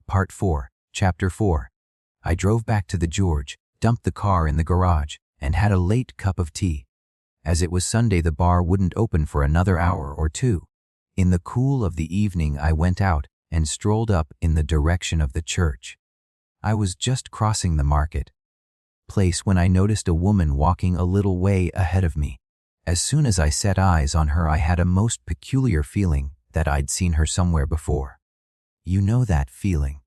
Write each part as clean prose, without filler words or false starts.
Part 4, Chapter 4. I drove back to the George, dumped the car in the garage, and had a late cup of tea. As it was Sunday, the bar wouldn't open for another hour or two. In the cool of the evening, I went out and strolled up in the direction of the church. I was just crossing the market place when I noticed a woman walking a little way ahead of me. As soon as I set eyes on her, I had a most peculiar feeling that I'd seen her somewhere before. You know that feeling.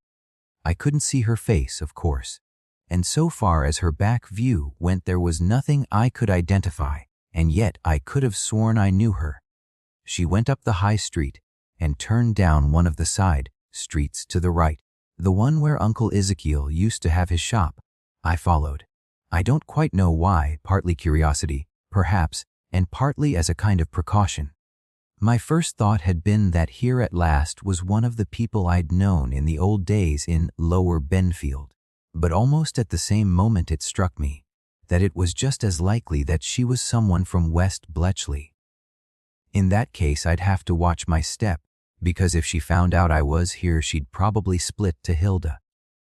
I couldn't see her face, of course, and so far as her back view went, there was nothing I could identify, and yet I could have sworn I knew her. She went up the high street and turned down one of the side streets to the right, the one where Uncle Ezekiel used to have his shop. I followed. I don't quite know why, partly curiosity, perhaps, and partly as a kind of precaution. My first thought had been that here at last was one of the people I'd known in the old days in Lower Benfield, but almost at the same moment it struck me that it was just as likely that she was someone from West Bletchley. In that case, I'd have to watch my step, because if she found out I was here, she'd probably split to Hilda.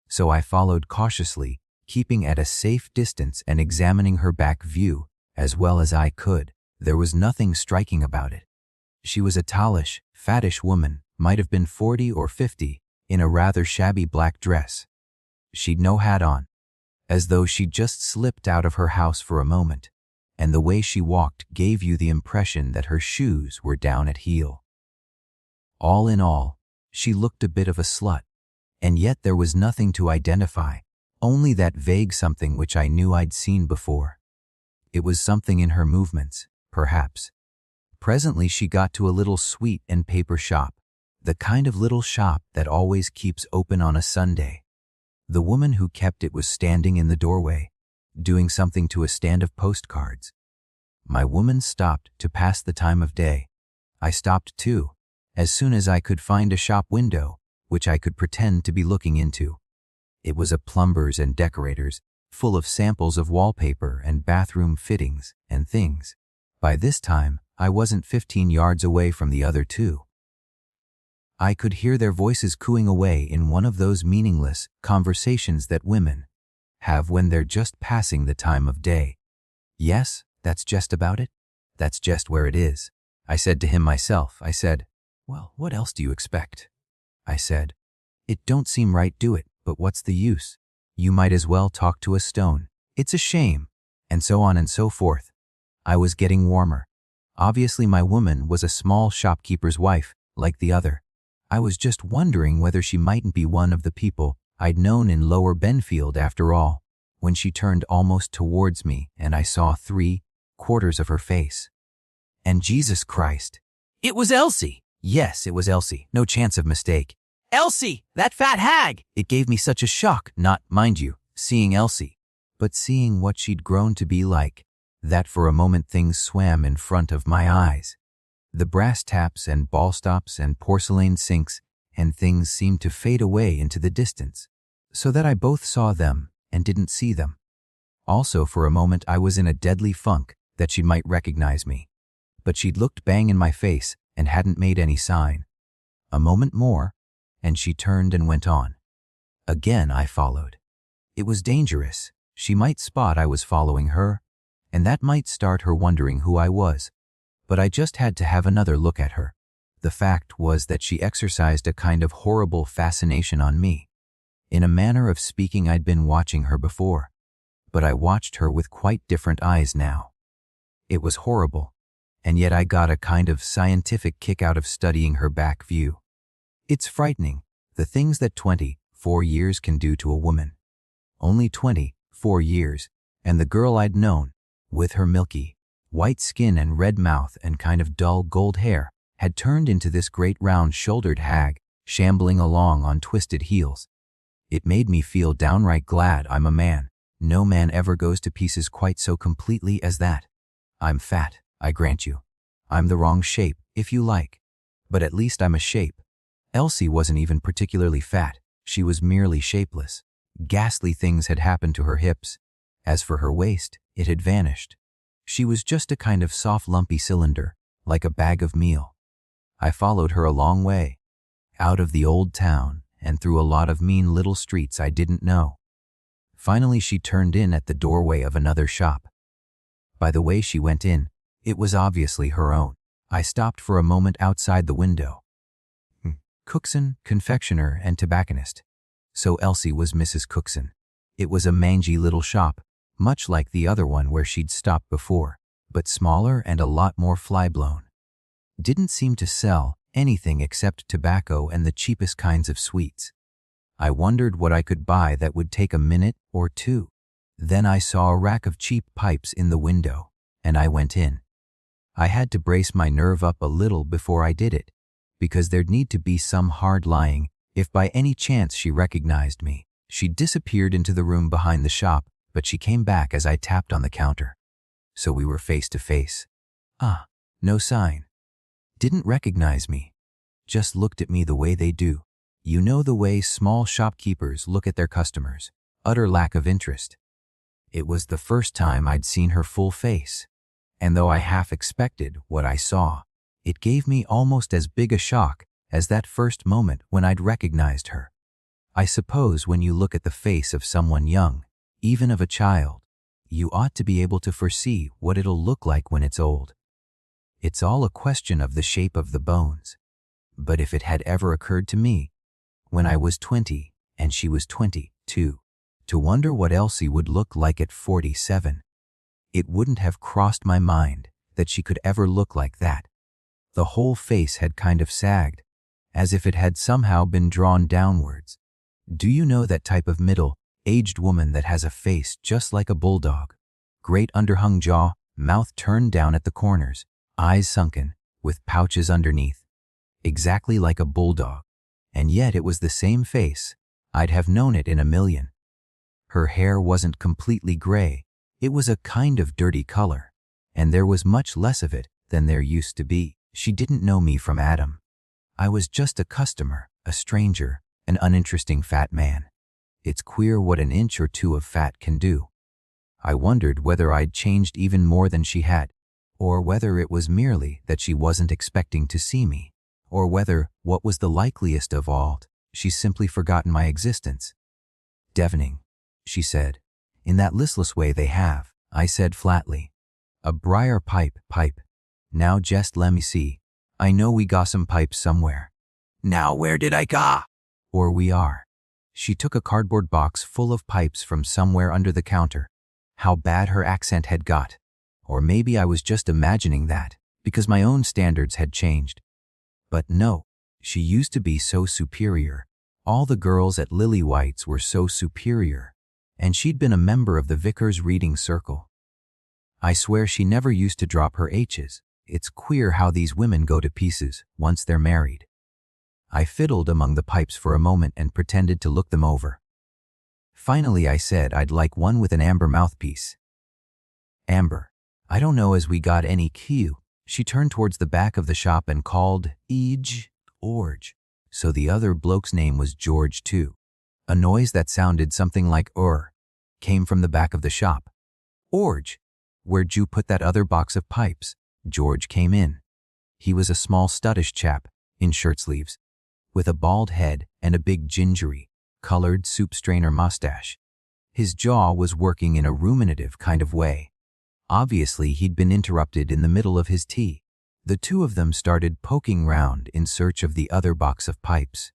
So I followed cautiously, keeping at a safe distance and examining her back view as well as I could. There was nothing striking about it. She was a tallish, fattish woman, might have been 40 or 50, in a rather shabby black dress. She'd no hat on, as though she'd just slipped out of her house for a moment, and the way she walked gave you the impression that her shoes were down at heel. All in all, she looked a bit of a slut, and yet there was nothing to identify, only that vague something which I knew I'd seen before. It was something in her movements, perhaps. Presently she got to a little sweet and paper shop, the kind of little shop that always keeps open on a Sunday. The woman who kept it was standing in the doorway, doing something to a stand of postcards. My woman stopped to pass the time of day. I stopped too, as soon as I could find a shop window, which I could pretend to be looking into. It was a plumber's and decorator's, full of samples of wallpaper and bathroom fittings and things. By this time, I wasn't 15 yards away from the other two. I could hear their voices cooing away in one of those meaningless conversations that women have when they're just passing the time of day. Yes, that's just about it. That's just where it is. I said to him myself. I said, well, what else do you expect? I said, it don't seem right, do it, but what's the use? You might as well talk to a stone. It's a shame. And so on and so forth. I was getting warmer. Obviously my woman was a small shopkeeper's wife, like the other. I was just wondering whether she mightn't be one of the people I'd known in Lower Benfield after all, when she turned almost towards me and I saw 3/4 of her face. And Jesus Christ, it was Elsie! Yes, it was Elsie, no chance of mistake. Elsie, that fat hag! It gave me such a shock, not, mind you, seeing Elsie, but seeing what she'd grown to be like, that for a moment things swam in front of my eyes. The brass taps and ball stops and porcelain sinks and things seemed to fade away into the distance, so that I both saw them and didn't see them. Also, for a moment I was in a deadly funk that she might recognize me, but she'd looked bang in my face and hadn't made any sign. A moment more, and she turned and went on. Again I followed. It was dangerous. She might spot I was following her, and that might start her wondering who I was. But I just had to have another look at her. The fact was that she exercised a kind of horrible fascination on me. In a manner of speaking, I'd been watching her before, but I watched her with quite different eyes now. It was horrible, and yet I got a kind of scientific kick out of studying her back view. It's frightening, the things that 24 years can do to a woman. Only 24 years, and the girl I'd known, with her milky, white skin and red mouth and kind of dull gold hair, had turned into this great round-shouldered hag, shambling along on twisted heels. It made me feel downright glad I'm a man. No man ever goes to pieces quite so completely as that. I'm fat, I grant you. I'm the wrong shape, if you like. But at least I'm a shape. Elsie wasn't even particularly fat. She was merely shapeless. Ghastly things had happened to her hips. As for her waist, it had vanished. She was just a kind of soft lumpy cylinder, like a bag of meal. I followed her a long way, out of the old town and through a lot of mean little streets I didn't know. Finally, she turned in at the doorway of another shop. By the way she went in, it was obviously her own. I stopped for a moment outside the window. Cookson, confectioner, and tobacconist. So Elsie was Mrs. Cookson. It was a mangy little shop, much like the other one where she'd stopped before, but smaller and a lot more fly-blown. Didn't seem to sell anything except tobacco and the cheapest kinds of sweets. I wondered what I could buy that would take a minute or two. Then I saw a rack of cheap pipes in the window, and I went in. I had to brace my nerve up a little before I did it, because there'd need to be some hard lying if by any chance she recognized me. She disappeared into the room behind the shop, but she came back as I tapped on the counter. So we were face to face. No sign. Didn't recognize me. Just looked at me the way they do. You know, the way small shopkeepers look at their customers. Utter lack of interest. It was the first time I'd seen her full face, and though I half expected what I saw, it gave me almost as big a shock as that first moment when I'd recognized her. I suppose when you look at the face of someone young, even of a child, you ought to be able to foresee what it'll look like when it's old. It's all a question of the shape of the bones. But if it had ever occurred to me, when I was 20 and she was 22, to wonder what Elsie would look like at 47, it wouldn't have crossed my mind that she could ever look like that. The whole face had kind of sagged, as if it had somehow been drawn downwards. Do you know that type of middle-aged woman that has a face just like a bulldog? Great underhung jaw, mouth turned down at the corners, eyes sunken, with pouches underneath. Exactly like a bulldog. And yet it was the same face. I'd have known it in a million. Her hair wasn't completely gray. It was a kind of dirty color, and there was much less of it than there used to be. She didn't know me from Adam. I was just a customer, a stranger, an uninteresting fat man. It's queer what an inch or two of fat can do. I wondered whether I'd changed even more than she had, or whether it was merely that she wasn't expecting to see me, or whether, what was the likeliest of all, she's simply forgotten my existence. Deafening, she said, in that listless way they have. I said flatly, a briar pipe. Now just let me see. I know we got some pipes somewhere. Now where did I go? Or we are. She took a cardboard box full of pipes from somewhere under the counter. How bad her accent had got. Or maybe I was just imagining that, because my own standards had changed. But no, she used to be so superior. All the girls at Lily White's were so superior, and she'd been a member of the Vicar's reading circle. I swear she never used to drop her H's. It's queer how these women go to pieces once they're married. I fiddled among the pipes for a moment and pretended to look them over. Finally, I said I'd like one with an amber mouthpiece. Amber. I don't know as we got any cue. She turned towards the back of the shop and called, Orge. So the other bloke's name was George too. A noise that sounded something like came from the back of the shop. Orge, where'd you put that other box of pipes? George came in. He was a small studdish chap, in shirt sleeves, with a bald head and a big gingery, colored soup strainer mustache. His jaw was working in a ruminative kind of way. Obviously, he'd been interrupted in the middle of his tea. The two of them started poking round in search of the other box of pipes.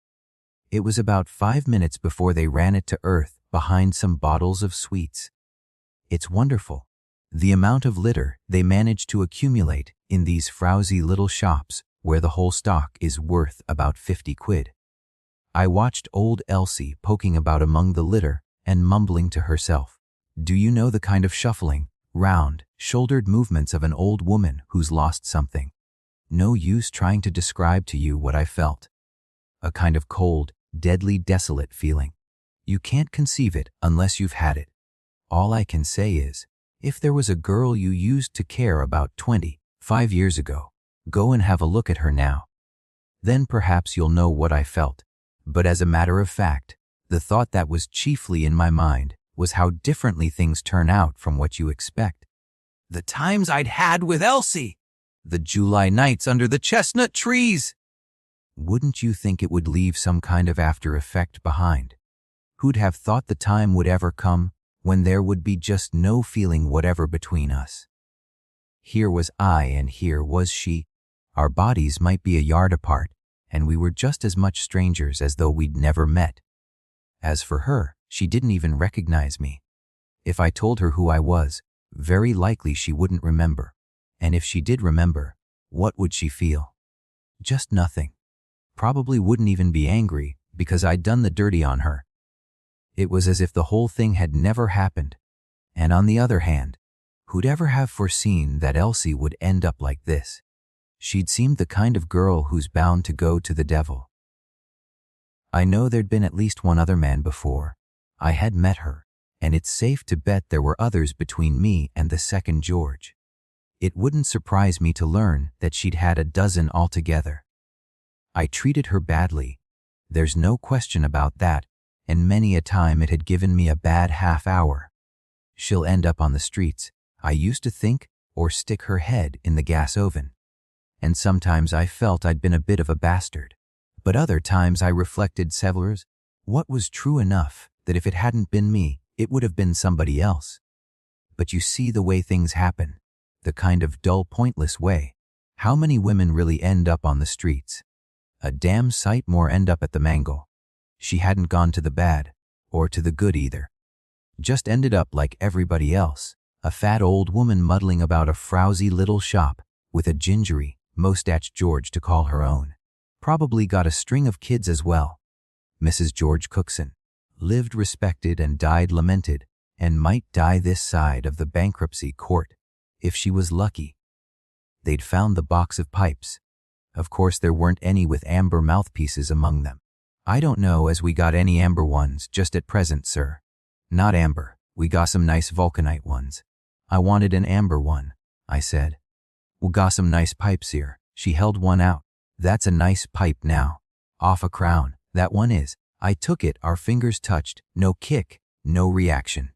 It was about 5 minutes before they ran it to earth behind some bottles of sweets. It's wonderful, the amount of litter they manage to accumulate in these frowsy little shops where the whole stock is worth about 50 quid. I watched old Elsie poking about among the litter and mumbling to herself. Do you know the kind of shuffling, round-shouldered movements of an old woman who's lost something? No use trying to describe to you what I felt. A kind of cold, deadly desolate feeling. You can't conceive it unless you've had it. All I can say is, if there was a girl you used to care about 25 years ago, go and have a look at her now. Then perhaps you'll know what I felt. But as a matter of fact, the thought that was chiefly in my mind was how differently things turn out from what you expect. The times I'd had with Elsie! The July nights under the chestnut trees! Wouldn't you think it would leave some kind of after effect behind? Who'd have thought the time would ever come when there would be just no feeling whatever between us? Here was I and here was she. Our bodies might be a yard apart, and we were just as much strangers as though we'd never met. As for her, she didn't even recognize me. If I told her who I was, very likely she wouldn't remember. And if she did remember, what would she feel? Just nothing. Probably wouldn't even be angry because I'd done the dirty on her. It was as if the whole thing had never happened. And on the other hand, who'd ever have foreseen that Elsie would end up like this? She'd seemed the kind of girl who's bound to go to the devil. I know there'd been at least one other man before. I had met her, and it's safe to bet there were others between me and the second George. It wouldn't surprise me to learn that she'd had a dozen altogether. I treated her badly. There's no question about that, and many a time it had given me a bad half hour. She'll end up on the streets, I used to think, or stick her head in the gas oven. And sometimes I felt I'd been a bit of a bastard. But other times I reflected severally, what was true enough that if it hadn't been me, it would have been somebody else. But you see the way things happen, the kind of dull, pointless way. How many women really end up on the streets? A damn sight more end up at the mangle. She hadn't gone to the bad, or to the good either. Just ended up like everybody else, a fat old woman muddling about a frowsy little shop with a gingery, mustached George to call her own. Probably got a string of kids as well. Mrs. George Cookson. Lived respected and died lamented, and might die this side of the bankruptcy court, if she was lucky. They'd found the box of pipes. Of course there weren't any with amber mouthpieces among them. I don't know as we got any amber ones just at present, sir. Not amber, we got some nice vulcanite ones. I wanted an amber one, I said. We got some nice pipes here. She held one out. That's a nice pipe now. Off a crown, that one is. I took it, our fingers touched, no kick, no reaction.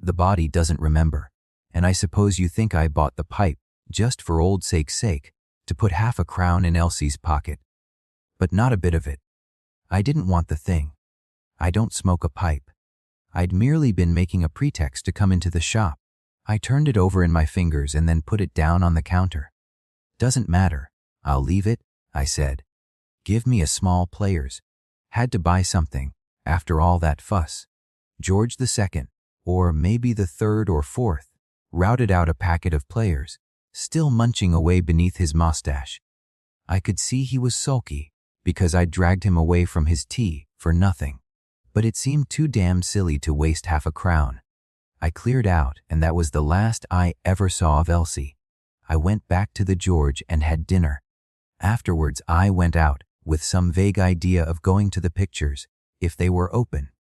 The body doesn't remember, and I suppose you think I bought the pipe, just for old sake's sake, to put half a crown in Elsie's pocket. But not a bit of it. I didn't want the thing. I don't smoke a pipe. I'd merely been making a pretext to come into the shop. I turned it over in my fingers and then put it down on the counter. Doesn't matter, I'll leave it, I said. Give me a small Players. Had to buy something, after all that fuss. George II, or maybe the third or fourth, routed out a packet of Players, still munching away beneath his mustache. I could see he was sulky, because I'd dragged him away from his tea for nothing. But it seemed too damn silly to waste half a crown. I cleared out, and that was the last I ever saw of Elsie. I went back to the George and had dinner. Afterwards I went out, with some vague idea of going to the pictures, if they were open.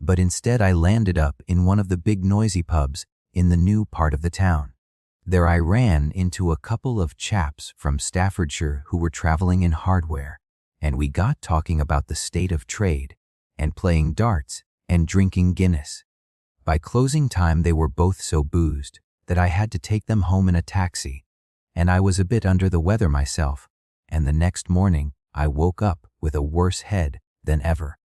But instead I landed up in one of the big noisy pubs in the new part of the town. There I ran into a couple of chaps from Staffordshire who were traveling in hardware, and we got talking about the state of trade, and playing darts, and drinking Guinness. By closing time they were both so boozed that I had to take them home in a taxi, and I was a bit under the weather myself, and the next morning I woke up with a worse head than ever.